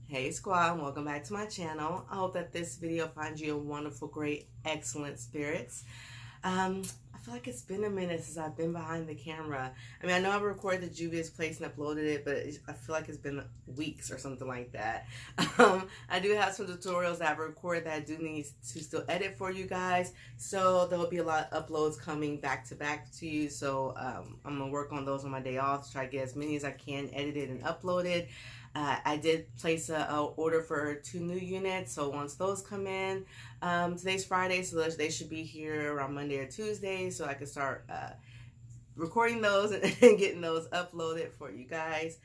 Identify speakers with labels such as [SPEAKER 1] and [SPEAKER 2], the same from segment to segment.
[SPEAKER 1] Hey squad, welcome back to my channel. I hope that this video finds you in wonderful, great, excellent spirits. I feel like it's been a minute since I've been behind the camera. I mean, I know I recorded the Juvia's place and uploaded it, but I feel like it's been weeks or something like that. I do have some tutorials that I've recorded that I do need to still edit for you guys. So there will be a lot of uploads coming back to you. So I'm going to work on those on my day off to try to get as many as I can edited and uploaded. I did place a order for 2 new units, so once those come in, today's Friday, so they should be here around Monday or Tuesday, so I can start recording those and getting those uploaded for you guys.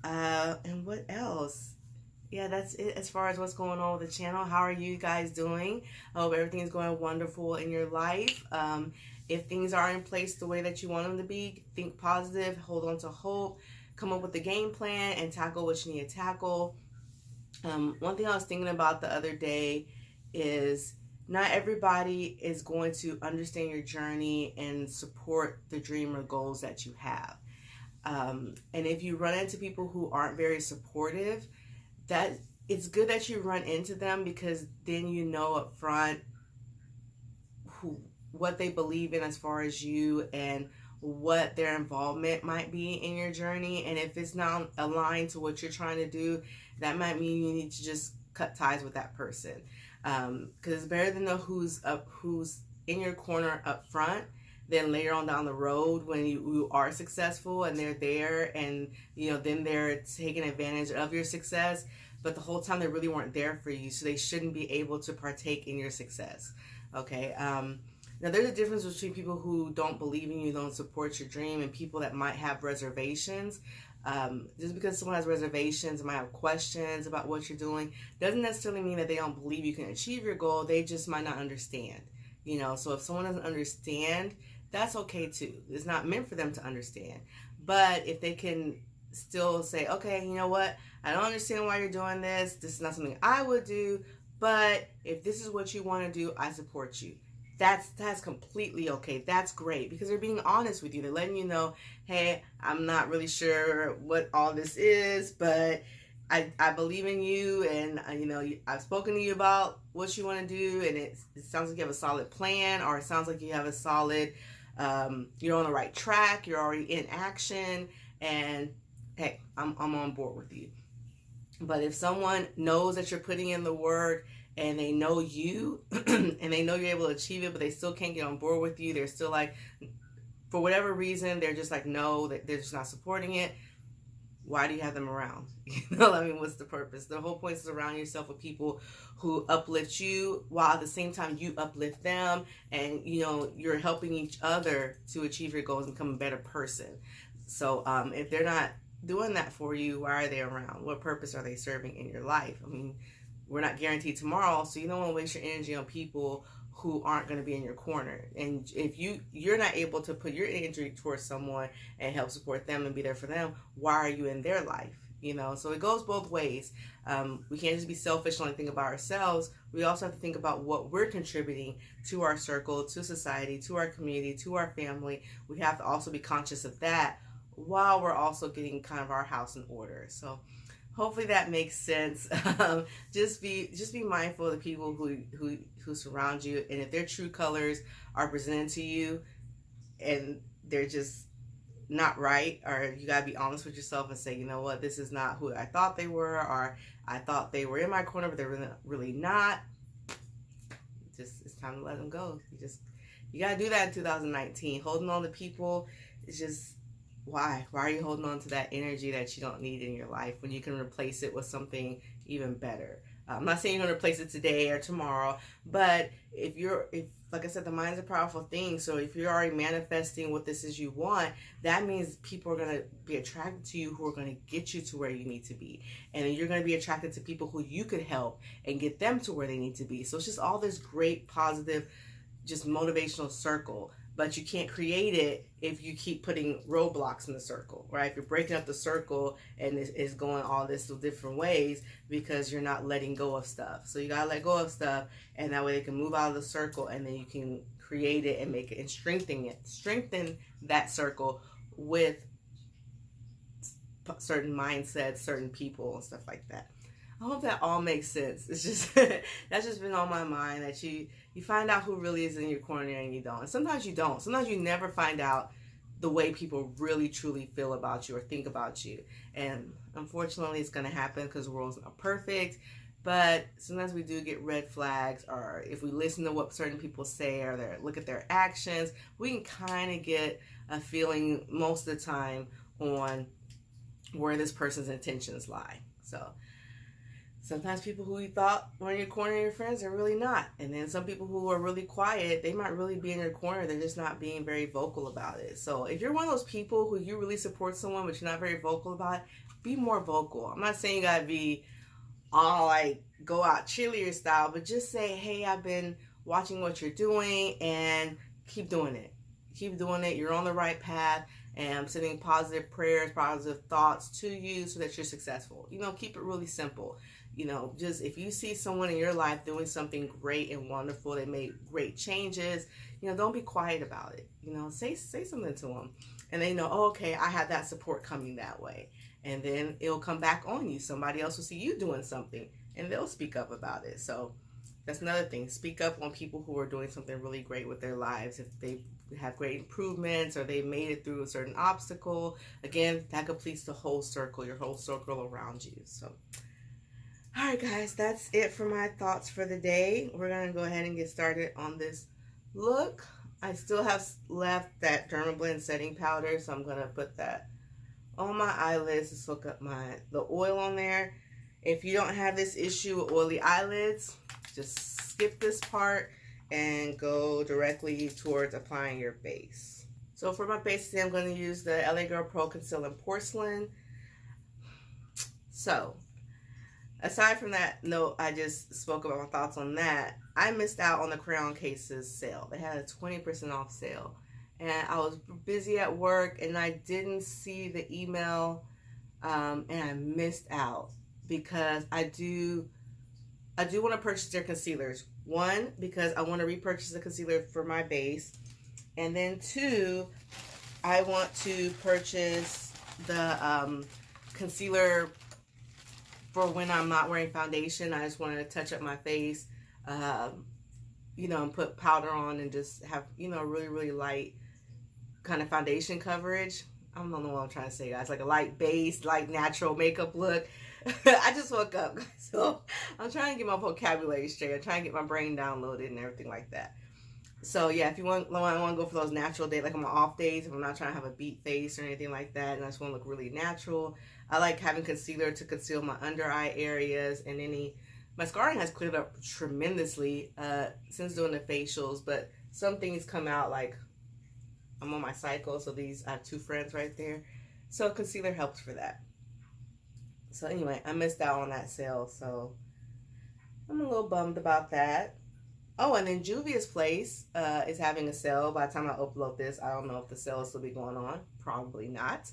[SPEAKER 1] And what else? Yeah, that's it as far as what's going on with the channel. How are you guys doing? I hope everything's going wonderful in your life. If things are in place the way that you want them to be, think positive, hold on to hope. Come up with a game plan and tackle what you need to tackle. One thing I was thinking about the other day is not everybody is going to understand your journey and support the dream or goals that you have. And if you run into people who aren't very supportive, that it's good that you run into them, because then you know up front what they believe in as far as you and what their involvement might be in your journey. And if it's not aligned to what you're trying to do, that might mean you need to just cut ties with that person, because it's better to know who's in your corner up front than later on down the road when you are successful and they're there, and then they're taking advantage of your success, but the whole time they really weren't there for you, so they shouldn't be able to partake in your success. Okay. Now, there's a difference between people who don't believe in you, don't support your dream, and people that might have reservations. Just because someone has reservations, might have questions about what you're doing, doesn't necessarily mean that they don't believe you can achieve your goal. They just might not understand. So if someone doesn't understand, that's okay too. It's not meant for them to understand. But if they can still say, okay, you know what? I don't understand why you're doing this. This is not something I would do. But if this is what you want to do, I support you. That's completely okay. That's great, because they're being honest with you. They're letting you know, hey, I'm not really sure what all this is, but I believe in you, and I've spoken to you about what you want to do, and it sounds like you have a solid plan, or it sounds like you have a solid, you're on the right track, you're already in action, and hey, I'm on board with you. But if someone knows that you're putting in the work, and they know you and they know you're able to achieve it, but they still can't get on board with you, they're still like, for whatever reason, they're just like, no, they're just not supporting it, why do you have them around? I mean, what's the purpose? The whole point is surround yourself with people who uplift you, while at the same time you uplift them, and you're helping each other to achieve your goals and become a better person. So if they're not doing that for you, why are they around? What purpose are they serving in your life? I mean, we're not guaranteed tomorrow, so you don't want to waste your energy on people who aren't going to be in your corner. And if you're not able to put your energy towards someone and help support them and be there for them, why are you in their life? So it goes both ways. We can't just be selfish and only think about ourselves. We also have to think about what we're contributing to our circle, to society, to our community, to our family. We have to also be conscious of that while we're also getting kind of our house in order. So hopefully that makes sense. Just be mindful of the people who surround you, and if their true colors are presented to you and they're just not right, or you gotta be honest with yourself and say, you know what, this is not who I thought they were, or I thought they were in my corner, but they're really not. It's time to let them go. You gotta do that in 2019. Holding on to people is just, why are you holding on to that energy that you don't need in your life when you can replace it with something even better? I'm not saying you're going to replace it today or tomorrow, but if like I said, the mind's a powerful thing. So if you're already manifesting what this is you want, that means people are going to be attracted to you who are going to get you to where you need to be. And then you're going to be attracted to people who you could help and get them to where they need to be. So it's just all this great, positive, just motivational circle. But you can't create it if you keep putting roadblocks in the circle, right? If you're breaking up the circle and it's going all this different ways because you're not letting go of stuff. So you gotta let go of stuff, and that way they can move out of the circle, and then you can create it and make it and strengthen that circle with certain mindsets, certain people, and stuff like that. I hope that all makes sense. It's just that's just been on my mind, that you find out who really is in your corner and you don't. And sometimes you don't. Sometimes you never find out the way people really truly feel about you or think about you. And unfortunately, it's going to happen because the world's not perfect. But sometimes we do get red flags, or if we listen to what certain people say or look at their actions, we can kind of get a feeling most of the time on where this person's intentions lie. So sometimes people who you thought were in your corner, your friends, are really not. And then some people who are really quiet, they might really be in your corner. They're just not being very vocal about it. So if you're one of those people who you really support someone, but you're not very vocal about it, be more vocal. I'm not saying you gotta be all like go out cheerleader style, but just say, hey, I've been watching what you're doing, and keep doing it. Keep doing it. You're on the right path. And I'm sending positive prayers, positive thoughts to you so that you're successful. You know, keep it really simple. You know, just if you see someone in your life doing something great and wonderful, they made great changes, you know, don't be quiet about it. You know, say something to them. And they know, oh, okay, I had that support coming that way. And then it'll come back on you. Somebody else will see you doing something, and they'll speak up about it. So that's another thing. Speak up on people who are doing something really great with their lives. If they have great improvements or they made it through a certain obstacle, again, that completes the whole circle, your whole circle around you. So, all right, guys, that's it for my thoughts for the day. We're going to go ahead and get started on this look. I still have left that Dermablend setting powder, so I'm going to put that on my eyelids to soak up the oil on there. If you don't have this issue with oily eyelids, just skip this part and go directly towards applying your base. So for my base today, I'm going to use the LA Girl Pro Conceal in Porcelain. So, aside from that note, I just spoke about my thoughts on that. I missed out on the crayon cases sale. They had a 20% off sale. And I was busy at work and I didn't see the email, and I missed out because I do want to purchase their concealers. One, because I want to repurchase the concealer for my base. And then two, I want to purchase the concealer for when I'm not wearing foundation. I just want to touch up my face, you know, and put powder on and just have, you know, really, really light kind of foundation coverage. I don't know what I'm trying to say, guys. Like a light base, light natural makeup look. I just woke up, guys, so I'm trying to get my vocabulary straight. I'm trying to get my brain downloaded and everything like that. So yeah, if you want to go for those natural days, like on my off days, if I'm not trying to have a beat face or anything like that, and I just want to look really natural, I like having concealer to conceal my under eye areas and my scarring has cleared up tremendously since doing the facials, but some things come out, like I'm on my cycle, so I have 2 friends right there, so concealer helps for that. So anyway, I missed out on that sale, so I'm a little bummed about that. Oh, and then Juvia's place is having a sale. By the time I upload this, I don't know if the sale will still be going on. Probably not.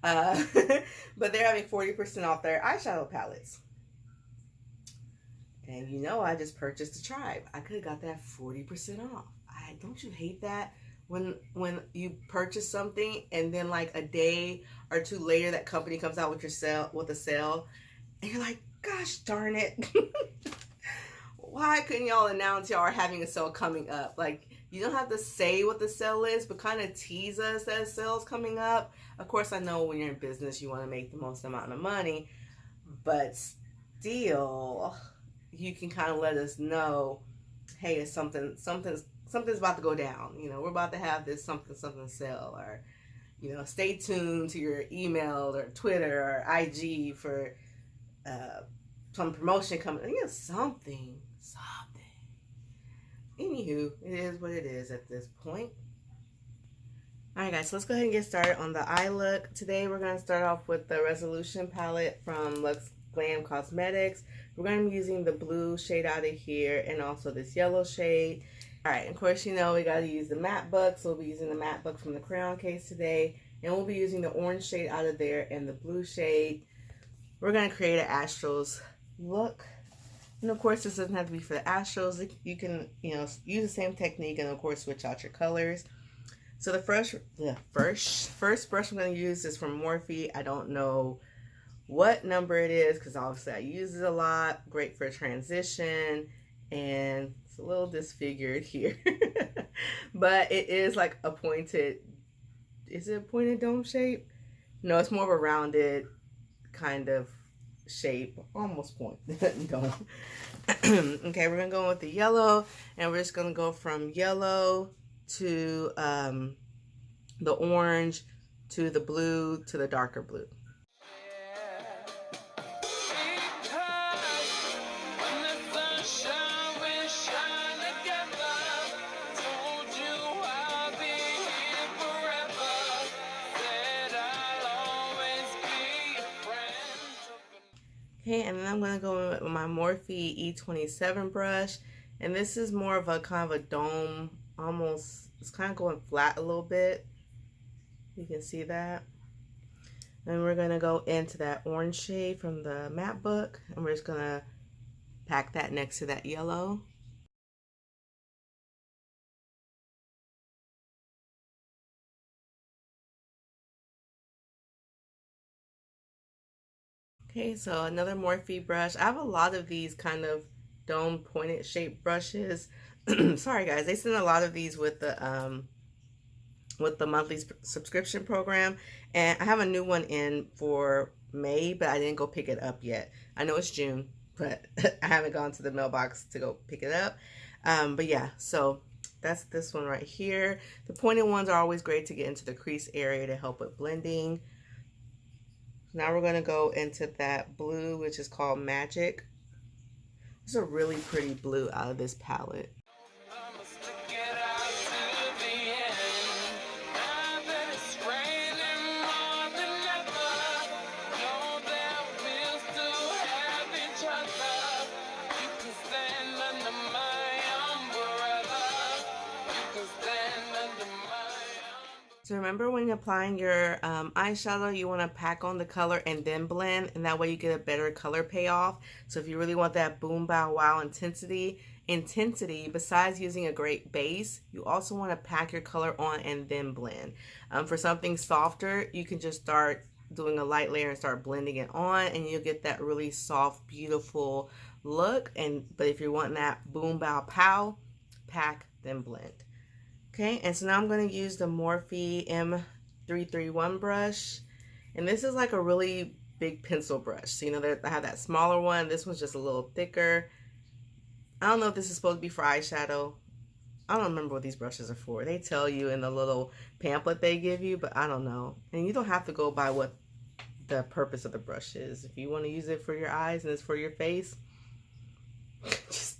[SPEAKER 1] But they're having 40% off their eyeshadow palettes. And you know, I just purchased the Tribe. I could have got that 40% off. Don't you hate that? When you purchase something and then like a day or 2 later that company comes out with a sale and you're like, gosh darn it. Why couldn't y'all announce y'all are having a sale coming up? Like, you don't have to say what the sale is, but kind of tease us that a sale's coming up. Of course, I know when you're in business you want to make the most amount of money, but still you can kind of let us know, hey, it's something's about to go down. You know, we're about to have this something sale, or, you know, stay tuned to your email or Twitter or IG for some promotion coming. You know, something. Anywho, it is what it is at this point. Alright guys, so let's go ahead and get started on the eye look. Today we're going to start off with the Resolution palette from Luxe Glam Cosmetics. We're going to be using the blue shade out of here and also this yellow shade. Alright, of course, you know, we got to use the matte book, so we'll be using the matte book from the crayon case today. And we'll be using the orange shade out of there and the blue shade. We're going to create an Astros look. And of course, this doesn't have to be for the Astros. You can, you know, use the same technique and of course switch out your colors. So the first brush I'm going to use is from Morphe. I don't know what number it is, because obviously I use it a lot. Great for transition, and it's a little disfigured here. But it is like a pointed, is it a pointed dome shape? No, it's more of a rounded kind of shape, almost point dome. Okay, we're gonna go with the yellow, and we're just gonna go from yellow to the orange to the blue to the darker blue. Okay, and then I'm going to go with my Morphe E27 brush. And this is more of a kind of a dome, almost, it's kind of going flat a little bit. You can see that. And we're going to go into that orange shade from the map book. And we're just going to pack that next to that yellow. Okay, so another Morphe brush. I have a lot of these kind of dome pointed shaped brushes. Sorry guys, they send a lot of these with the monthly subscription program, and I have a new one in for May, but I didn't go pick it up yet. I know it's June, but I haven't gone to the mailbox to go pick it up. But yeah, so that's this one right here. The pointed ones are always great to get into the crease area to help with blending. Now we're going to go into that blue, which is called Magic. It's a really pretty blue out of this palette. So remember, when you're applying your eyeshadow, you want to pack on the color and then blend, and that way you get a better color payoff. So if you really want that boom, bow, wow intensity, besides using a great base, you also want to pack your color on and then blend. For something softer, you can just start doing a light layer and start blending it on, and you'll get that really soft, beautiful look. But if you're wanting that boom, bow, pow, pack, then blend. Okay, and so now I'm going to use the Morphe M331 brush. And this is like a really big pencil brush. So, you know, I have that smaller one. This one's just a little thicker. I don't know if this is supposed to be for eyeshadow. I don't remember what these brushes are for. They tell you in the little pamphlet they give you, but I don't know. And you don't have to go by what the purpose of the brush is. If you want to use it for your eyes and it's for your face,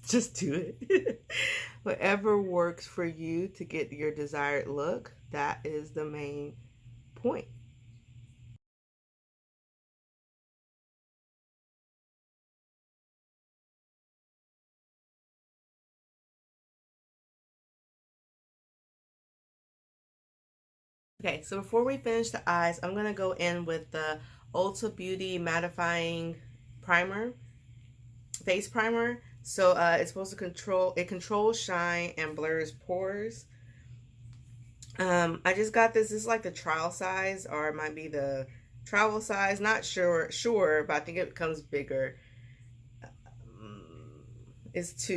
[SPEAKER 1] just do it. Whatever works for you to get your desired look, that is the main point. Okay, so before we finish the eyes, I'm going to go in with the Ulta Beauty Mattifying Primer, Face Primer. So it's supposed to controls shine and blurs pores. I just got this. This is like the trial size, or it might be the travel size. Not sure, but I think it becomes bigger.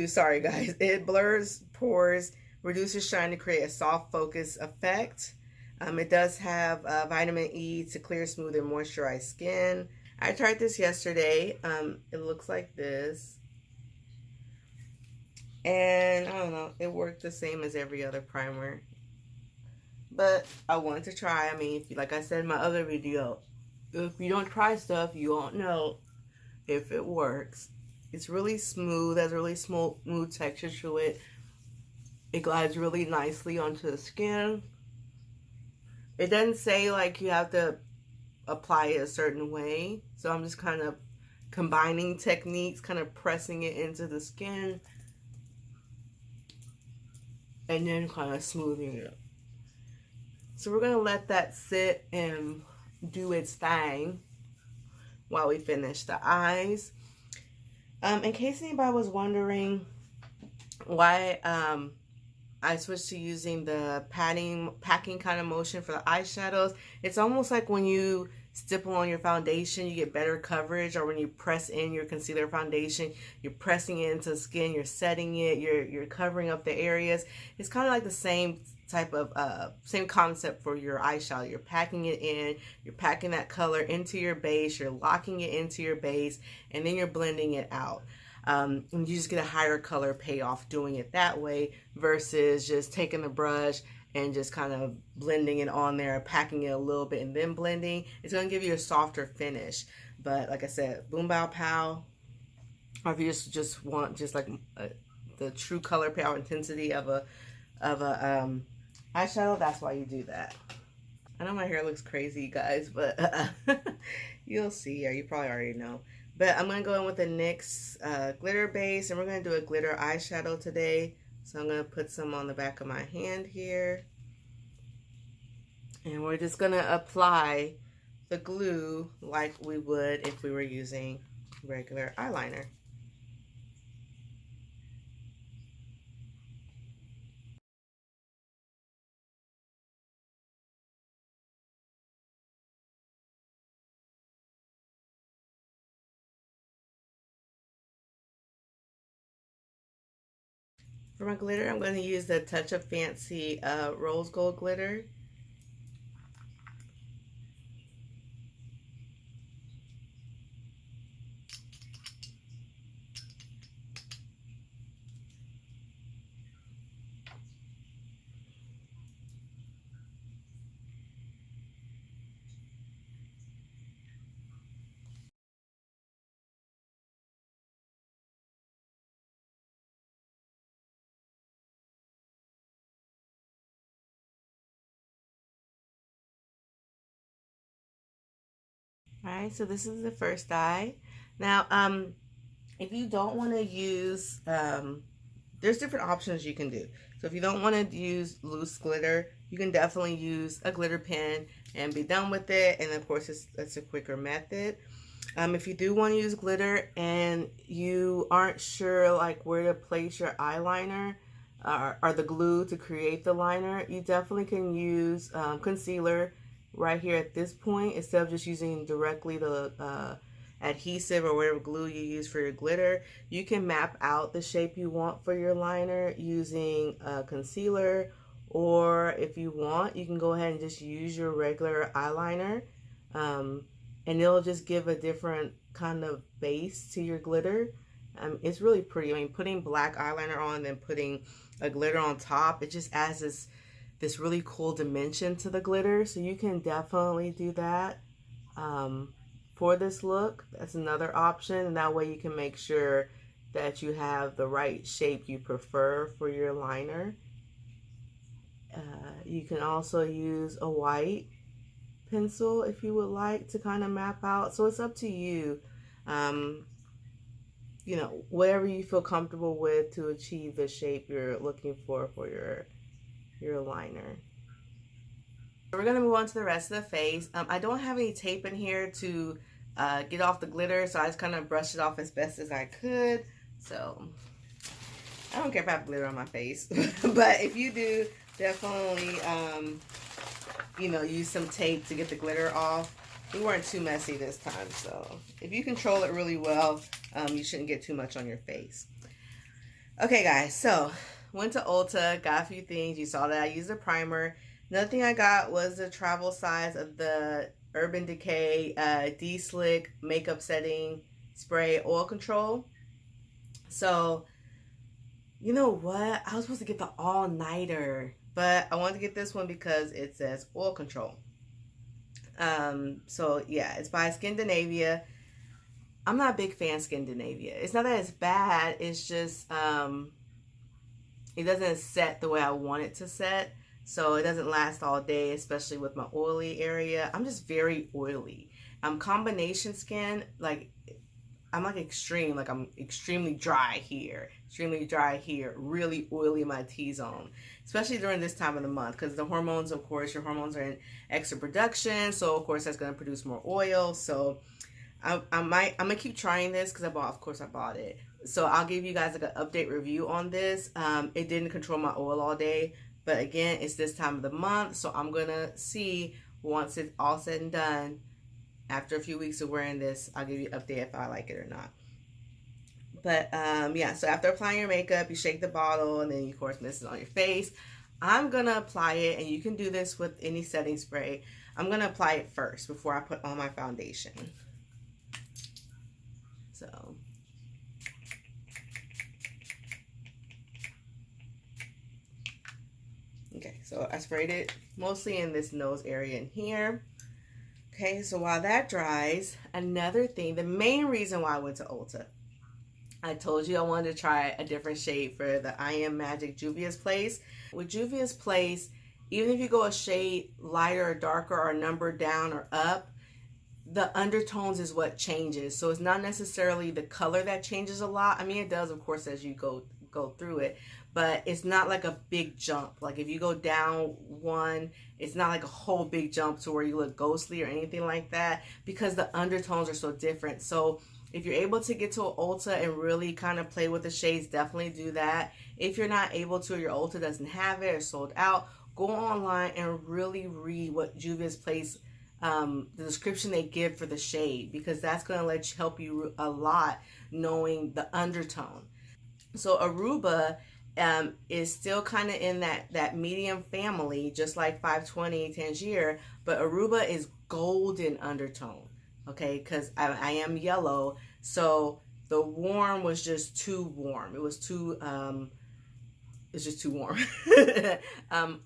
[SPEAKER 1] Sorry guys. It blurs pores, reduces shine to create a soft focus effect. It does have vitamin E to clear, smooth, and moisturize skin. I tried this yesterday. It looks like this. And I don't know, it worked the same as every other primer. But I wanted to try. I mean, like I said in my other video, if you don't try stuff, you won't know if it works. It's really smooth, has a really smooth texture to it. It glides really nicely onto the skin. It doesn't say like you have to apply it a certain way. So I'm just kind of combining techniques, kind of pressing it into the skin, and then kind of smoothing it up. So we're going to let that sit and do its thing while we finish the eyes. In case anybody was wondering why I switched to using the packing kind of motion for the eyeshadows, it's almost like when you stipple on your foundation, you get better coverage. Or when you press in your concealer foundation, you're pressing it into the skin, you're setting it, you're covering up the areas. It's kind of like the same type of same concept for your eyeshadow. You're packing it in, you're packing that color into your base, you're locking it into your base, and then you're blending it out. And you just get a higher color payoff doing it that way versus just taking the brush and just kind of blending it on there, packing it a little bit and then blending. It's going to give you a softer finish. But like I said, boom bow pow, or if you just want just like the true color payoff intensity of a eyeshadow, that's why you do that. I know my hair looks crazy, guys, but you'll see, or you probably already know. But I'm going to go in with the NYX glitter base, and we're going to do a glitter eyeshadow today. So I'm going to put some on the back of my hand here. And we're just going to apply the glue like we would if we were using regular eyeliner. For my glitter, I'm going to use the Touch of Fancy rose gold glitter. Alright, so this is the first eye. Now, if you don't want to use, there's different options you can do. So if you don't want to use loose glitter, you can definitely use a glitter pen and be done with it. And of course, it's a quicker method. If you do want to use glitter and you aren't sure like where to place your eyeliner or the glue to create the liner, you definitely can use concealer right here at this point instead of just using directly the adhesive or whatever glue you use for your glitter. You can map out the shape you want for your liner using concealer, or if you want, you can go ahead and just use your regular eyeliner, and it'll just give a different kind of base to your glitter. It's really pretty. I mean, putting black eyeliner on and then putting a glitter on top, it just adds this really cool dimension to the glitter. So you can definitely do that for this look. That's another option, and that way you can make sure that you have the right shape you prefer for your liner. You can also use a white pencil if you would like to kind of map out. So it's up to you. You know, whatever you feel comfortable with to achieve the shape you're looking for your liner. We're going to move on to the rest of the face. I don't have any tape in here to get off the glitter, so I just kind of brushed it off as best as I could. So I don't care if I have glitter on my face, but if you do, definitely you know, use some tape to get the glitter off. We weren't too messy this time, so if you control it really well, you shouldn't get too much on your face. Okay guys, so went to Ulta, got a few things. You saw that I used a primer. Another thing I got was the travel size of the Urban Decay D-Slick Makeup Setting Spray Oil Control. So, you know what? I was supposed to get the all-nighter, but I wanted to get this one because it says oil control. So yeah, it's by Skindinavia. I'm not a big fan of Skindinavia. It's not that it's bad, it's just it doesn't set the way I want it to set, so it doesn't last all day, especially with my oily area. I'm just very oily. Combination skin, like I'm like extreme, like I'm extremely dry here, really oily in my T-zone, especially during this time of the month, because the hormones, of course, your hormones are in extra production, so of course that's going to produce more oil. So I'm gonna keep trying this because I bought it. So I'll give you guys like an update review on this. It didn't control my oil all day, but again, it's this time of the month, so I'm gonna see once it's all said and done After a few weeks of wearing this, I'll give you an update if I like it or not. But yeah, so after applying your makeup, you shake the bottle, and then you, of course, mist it on your face. I'm going to apply it, and you can do this with any setting spray. I'm going to apply it first before I put on my foundation. So, okay, so I sprayed it mostly in this nose area in here. Okay, so while that dries, another thing, the main reason why I went to Ulta, I told you I wanted to try a different shade for the I Am Magic Juvia's Place. With Juvia's Place, even if you go a shade lighter or darker or a number down or up, the undertones is what changes. So it's not necessarily the color that changes a lot. I mean, it does, of course, as you go through it, but it's not like a big jump. Like if you go down one, it's not like a whole big jump to where you look ghostly or anything like that, because the undertones are so different. So if you're able to get to an Ulta and really kind of play with the shades, definitely do that. If you're not able to, or your Ulta doesn't have it or sold out, go online and really read what Juvia's Place, the description they give for the shade, because that's going to help you a lot knowing the undertone. So Aruba is still kind of in that medium family, just like 520 Tangier, but Aruba is golden undertone. Okay, because I am yellow, so the warm was just too warm. It was too, it's just too warm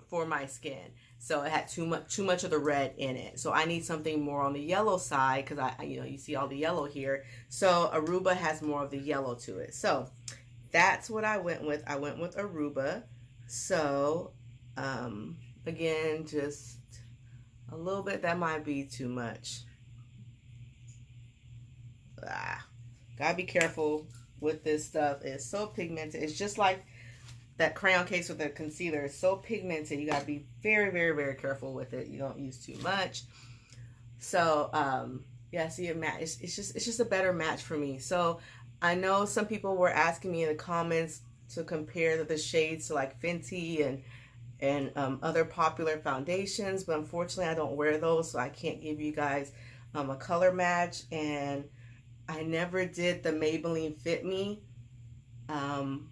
[SPEAKER 1] for my skin. So it had too much of the red in it. So I need something more on the yellow side, because you see all the yellow here. So Aruba has more of the yellow to it. So that's what I went with. I went with Aruba. So again, just a little bit. That might be too much. Gotta be careful with this stuff. It's so pigmented. It's just like that crayon case with the concealer. It's so pigmented. You gotta be very, very, very careful with it. You don't use too much. So yeah, see, it's just a better match for me. So I know some people were asking me in the comments to compare the shades to like Fenty and other popular foundations, but unfortunately I don't wear those, so I can't give you guys a color match. And I never did the Maybelline Fit Me and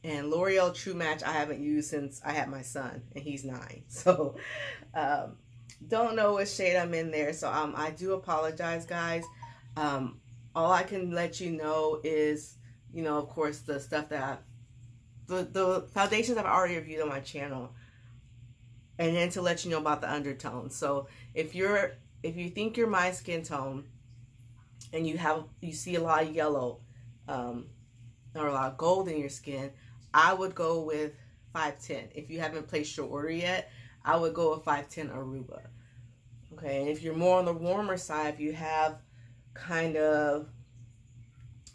[SPEAKER 1] L'Oreal True Match. I haven't used since I had my son, and he's 9. So don't know what shade I'm in there. So I do apologize, guys. All I can let you know is, of course, the stuff that the foundations I've already reviewed on my channel, and then to let you know about the undertones. So if you think you're my skin tone, and you see a lot of yellow or a lot of gold in your skin, I would go with 510. If you haven't placed your order yet, I would go with 510 Aruba. Okay, and if you're more on the warmer side, if you have kind of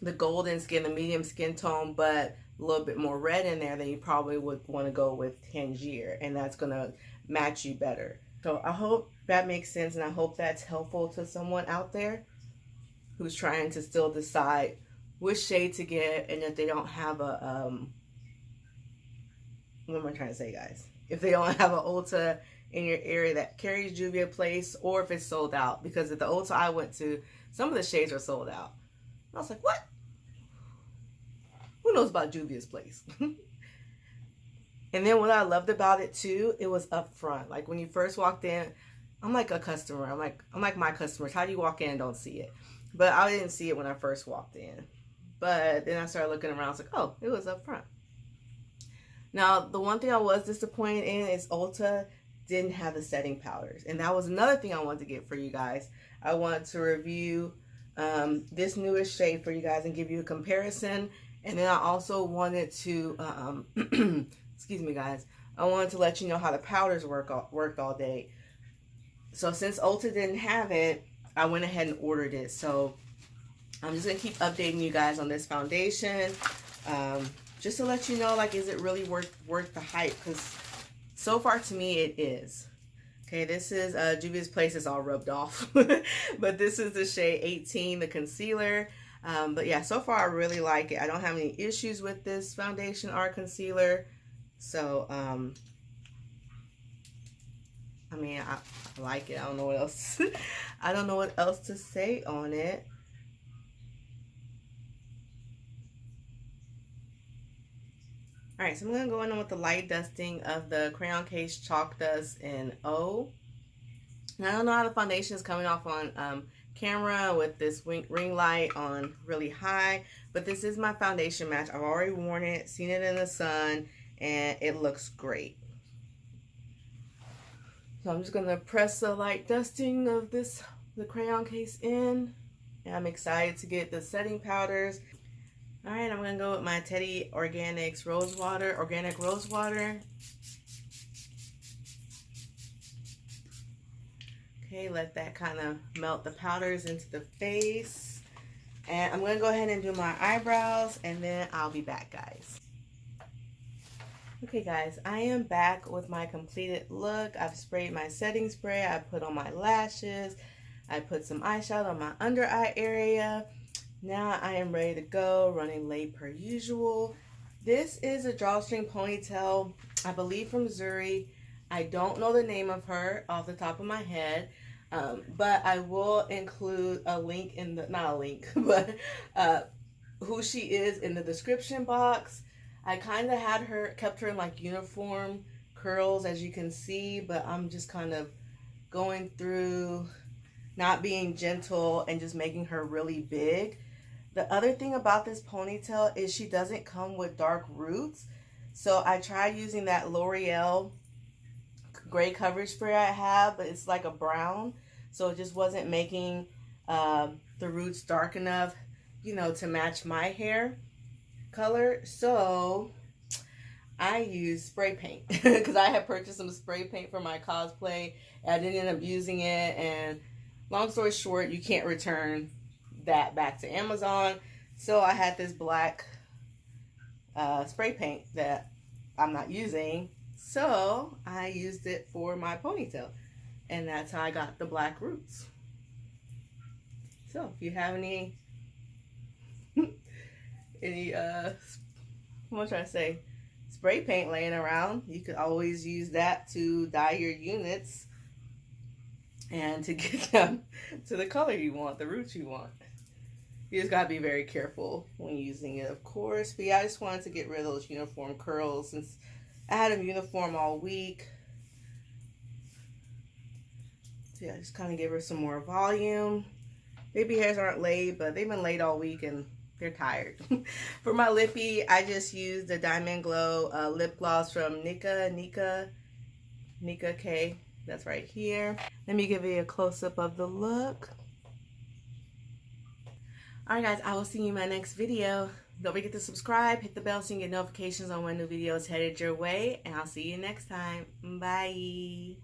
[SPEAKER 1] the golden skin, the medium skin tone, but a little bit more red in there, then you probably would want to go with Tangier, and that's going to match you better. So I hope that makes sense, and I hope that's helpful to someone out there who's trying to still decide which shade to get, and if they don't have a, what am I trying to say, guys? If they don't have an Ulta in your area that carries Juvia Place, or if it's sold out, because at the Ulta I went to, some of the shades are sold out. I was like, what? Who knows about Juvia's Place? And then what I loved about it too, it was up front. Like when you first walked in, I'm like a customer. I'm like my customers. How do you walk in and don't see it? But I didn't see it when I first walked in. But then I started looking around. I was like, oh, it was up front. Now, the one thing I was disappointed in is Ulta didn't have the setting powders. And that was another thing I wanted to get for you guys. I wanted to review this newest shade for you guys and give you a comparison. And then I also wanted to, excuse me, guys. I wanted to let you know how the powders worked all day. So since Ulta didn't have it, I went ahead and ordered it. So I'm just going to keep updating you guys on this foundation. Just to let you know, like, is it really worth the hype? Because so far to me, it is. Okay, this is Juvia's Place is all rubbed off. But this is the shade 18, the concealer. But yeah, so far I really like it. I don't have any issues with this foundation or concealer. So, I mean, I like it. I don't know what else. I don't know what else to say on it. Alright, so I'm going to go in with the light dusting of the Crayon Case Chalk Dust in O. Now, I don't know how the foundation is coming off on camera with this ring light on really high, but this is my foundation match. I've already worn it, seen it in the sun, and it looks great. So I'm just going to press the light dusting of the Crayon Case in, and I'm excited to get the setting powders. Alright, I'm going to go with my Teddy Organic Rose Water. Okay, let that kind of melt the powders into the face. And I'm going to go ahead and do my eyebrows, and then I'll be back, guys. Okay, guys, I am back with my completed look. I've sprayed my setting spray. I put on my lashes. I put some eyeshadow on my under eye area. Now I am ready to go, running late per usual. This is a drawstring ponytail, I believe from Zuri. I don't know the name of her off the top of my head, but I will include a link in the, not a link, but who she is in the description box. I kind of kept her in like uniform curls, as you can see, but I'm just kind of going through, not being gentle and just making her really big. The other thing about this ponytail is she doesn't come with dark roots. So I tried using that L'Oreal gray coverage spray I have, but it's like a brown. So it just wasn't making the roots dark enough, you know, to match my hair color. So I used spray paint because I had purchased some spray paint for my cosplay. And I didn't end up using it. And long story short, you can't return that back to Amazon, so I had this black spray paint that I'm not using, so I used it for my ponytail, and that's how I got the black roots. So if you have any what am I trying to say, spray paint laying around, you could always use that to dye your units and to get them to the color you want, the roots you want. You just gotta be very careful when using it, of course. But yeah, I just wanted to get rid of those uniform curls since I had them uniform all week. So yeah, just kind of give her some more volume. Baby hairs aren't laid, but they've been laid all week and they're tired. For my Lippie, I just used the Diamond Glow lip gloss from Nika K. That's right here. Let me give you a close-up of the look. Alright guys, I will see you in my next video. Don't forget to subscribe, hit the bell so you can get notifications on when new videos headed your way, and I'll see you next time. Bye!